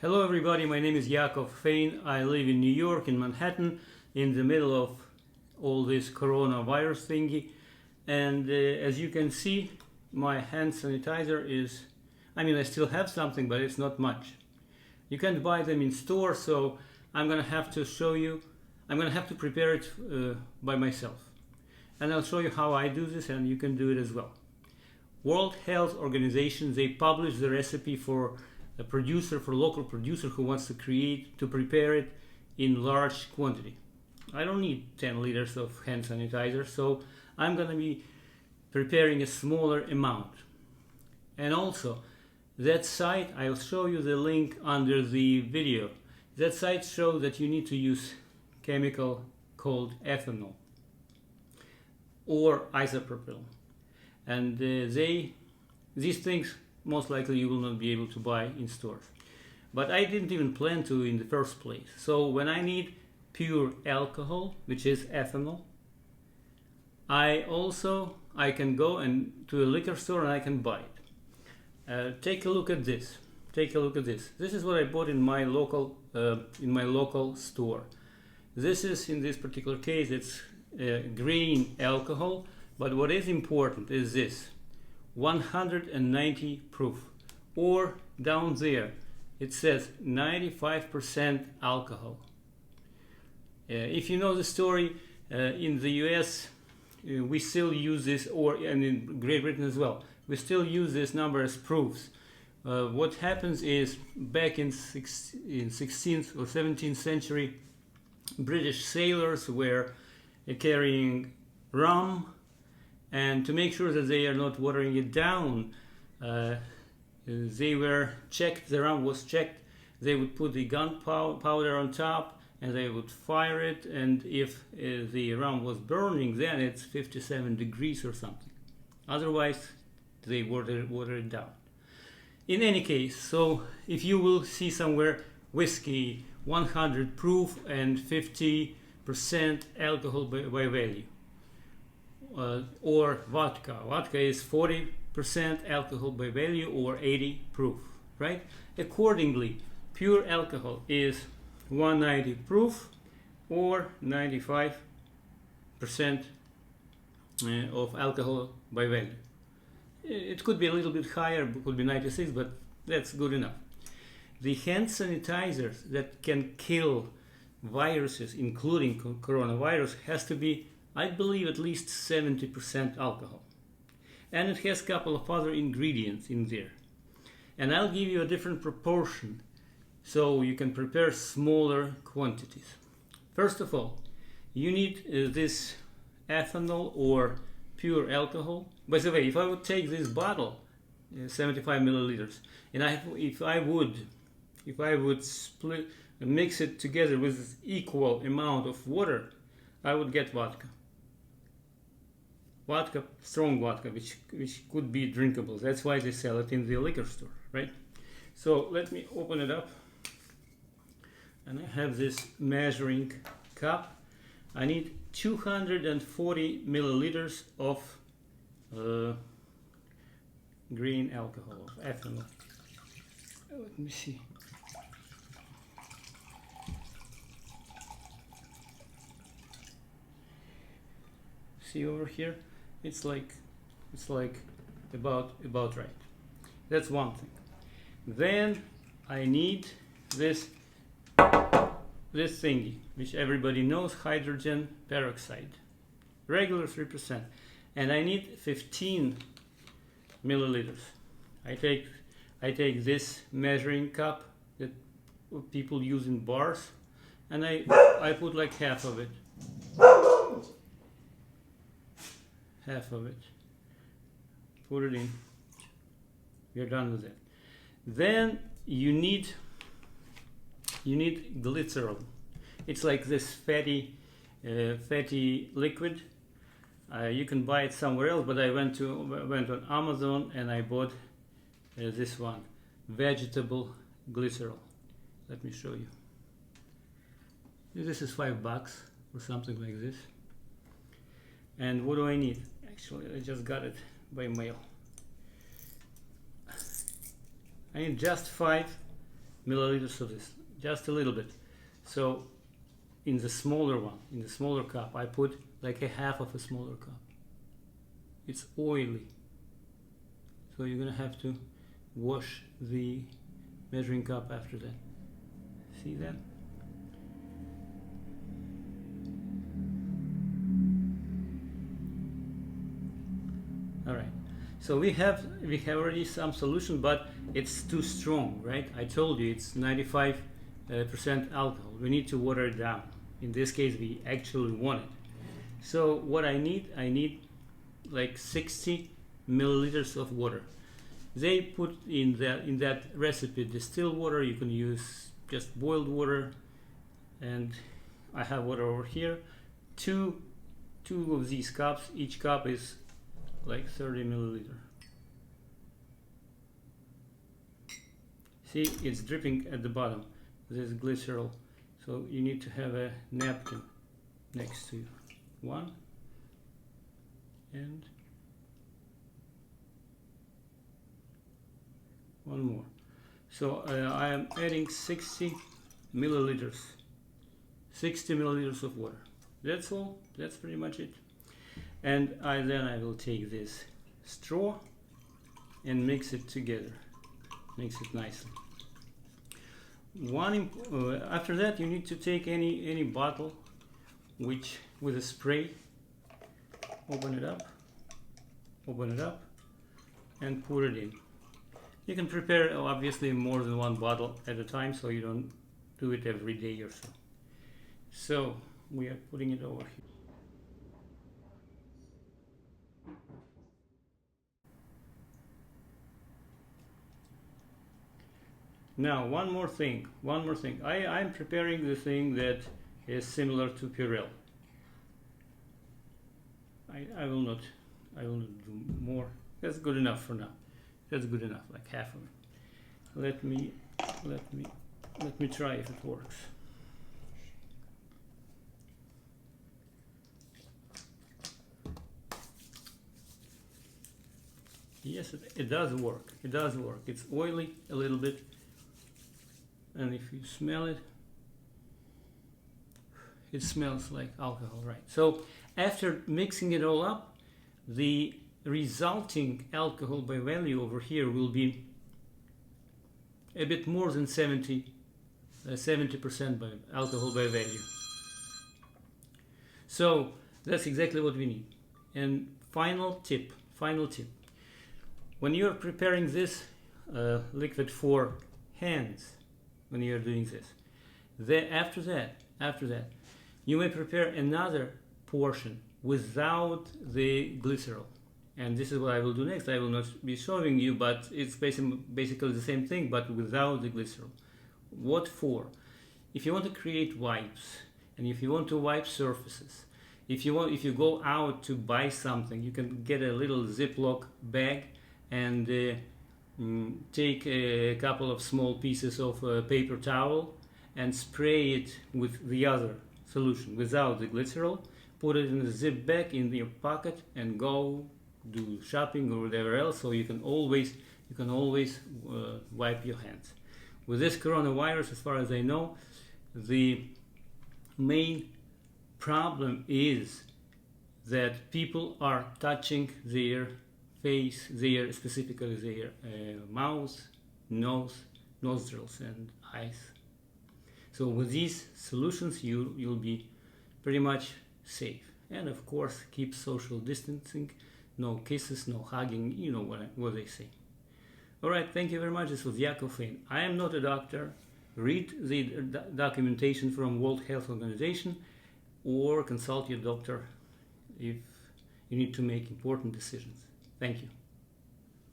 Hello everybody, my name is Yakov Fein. I live in New York, in Manhattan, in the middle of all this coronavirus thingy. And as you can see, my hand sanitizer is, I still have something, but it's not much. You can't buy them in stores, so I'm gonna have to show you, I'm gonna have to prepare it by myself. And I'll show you how I do this, and you can do it as well. World Health Organization, they publish the recipe for a producer, for a local producer who wants to prepare it in large quantity. I don't need 10 liters of hand sanitizer, so I'm gonna be preparing a smaller amount. And also, that site, I'll show you the link under the video. That site shows that you need to use chemical called ethanol or isopropyl. And these things most likely you will not be able to buy in stores. But I didn't even plan to in the first place. So when I need pure alcohol, which is ethanol, I can go to a liquor store and I can buy it. Take a look at this. Take a look at this. This is what I bought in my local store. This is, in this particular case, it's grain alcohol. But what is important is this: 190 proof, or down there it says 95% alcohol. If you know the story, in the US we still use this, and in Great Britain as well, we still use this number as proofs. What happens is, back in 16th or 17th century, British sailors were carrying rum, and to make sure that they are not watering it down, they were checked, the rum was checked. They would put the gunpowder on top and they would fire it, and if the rum was burning, then it's 57 degrees or something. Otherwise, they water it down. In any case, so if you will see somewhere whiskey 100 proof and 50% alcohol by value, or vodka. Vodka is 40% alcohol by value or 80 proof, right? Accordingly, pure alcohol is 190 proof or 95% of alcohol by value. It could be a little bit higher, it could be 96, but that's good enough. The hand sanitizers that can kill viruses, including coronavirus, has to be, I believe, at least 70% alcohol. And it has a couple of other ingredients in there. And I'll give you a different proportion so you can prepare smaller quantities. First of all, you need this ethanol or pure alcohol. By the way, if I would take this bottle, 75 milliliters, and if I would mix it together with equal amount of water, I would get vodka. Vodka, strong vodka, which could be drinkable. That's why they sell it in the liquor store, right? So let me open it up. And I have this measuring cup. I need 240 milliliters of green alcohol, of ethanol. Let me see. See over here? It's like about right. That's one thing. Then I need this thingy, which everybody knows, hydrogen peroxide, regular 3%, and I need 15 milliliters. I take this measuring cup that people use in bars, and I put like half of it. Put it in. We're done with it. Then you need glycerol. It's like this fatty liquid. You can buy it somewhere else, but I went on Amazon and I bought this one, vegetable glycerol. Let me show you. This is $5 or something like this. And what do I need? Actually, I just got it by mail. I need just 5 milliliters of this, just a little bit. So in the smaller one, in the smaller cup, I put like a half of a smaller cup. It's oily, so you're gonna have to wash the measuring cup after that. See that? All right, so we have already some solution, but it's too strong, right? I told you it's 95% alcohol. We need to water it down. In this case, we actually want it. So what I need like 60 milliliters of water. They put in that recipe distilled water. You can use just boiled water, and I have water over here. Two of these cups. Each cup is like 30 milliliter. See, it's dripping at the bottom. This glycerol, so you need to have a napkin next to you. One and one more. So I am adding 60 milliliters of water. That's all. That's pretty much it. And then I will take this straw and mix it together. Mix it nicely. After that, you need to take any bottle with a spray. Open it up, and pour it in. You can prepare obviously more than one bottle at a time, so you don't do it every day or so. So we are putting it over here. Now one more thing. I'm preparing the thing that is similar to Purell. I will not do more. That's good enough for now. That's good enough, like half of it. Let me try if it works. Yes, it does work. It does work. It's oily a little bit, and if you smell it, it smells like alcohol, right? So after mixing it all up, the resulting alcohol by value over here will be a bit more than 70% by alcohol by value. So that's exactly what we need. And final tip. When you're preparing this liquid for hands, when you're doing this, after that, you may prepare another portion without the glycerol. And this is what I will do next. I will not be showing you, but it's basically the same thing, but without the glycerol. What for? If you want to create wipes, and if you want to wipe surfaces, if you go out to buy something, you can get a little Ziploc bag and take a couple of small pieces of paper towel and spray it with the other solution without the glycerol. Put it in a zip bag in your pocket and go do shopping or whatever else. So you can always wipe your hands. With this coronavirus, as far as I know, the main problem is that people are touching their face, specifically their mouth, nose, nostrils, and eyes. So with these solutions, you'll be pretty much safe. And of course, keep social distancing. No kisses, no hugging. You know what they say. All right. Thank you very much. This was Yakov Fein. I am not a doctor. Read the documentation from World Health Organization, or consult your doctor if you need to make important decisions. Thank you.